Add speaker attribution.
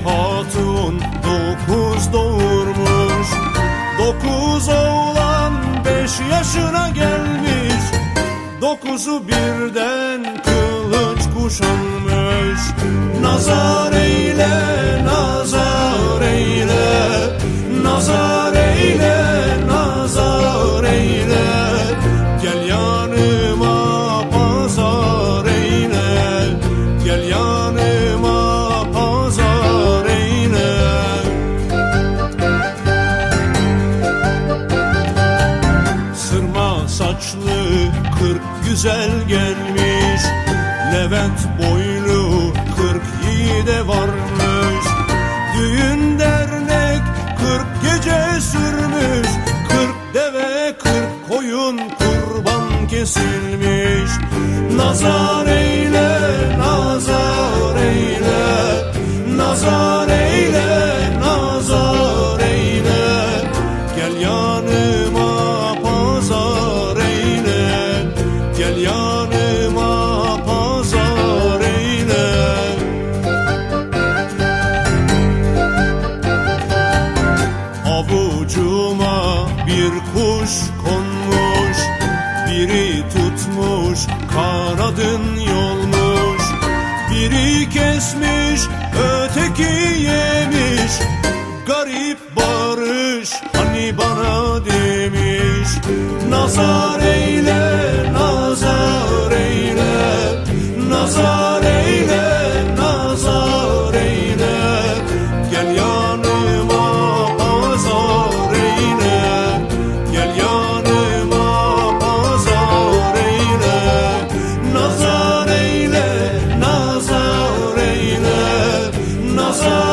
Speaker 1: hatun 9 doğurmuş. 9 oğlan 5 yaşına gelmiş. 9'u birden kılıç kuşanmış. Nazar eyle, nazar eyle, nazar eyle, nazar eyle. Gel yanıma pazar eyle, gel yanıma pazar eyle. Sırma saçlı 40 güzel gelmiş. Levent boylu 40 yiğide varmış. Düğün dernek 40 gece sürmüş. 40 deve 40 koyun kurban kesilmiş. Nazar eyle, nazar eyle, nazar eyle, nazar eyle. Gel yanıma pazar eyle, gel yanıma pazar eyle. Avucuma bir kuş konmuş, biri tutmuş kanadın yolmuş. Biri kesmiş öteki yemiş. Garip barış hani bana demiş. Nazar eyle, nazar eyle, nazar eyle, nazar eyle. Gel yanıma pazar eyle, gel yanıma pazar eyle. Nazar eyle, nazar eyle, nazar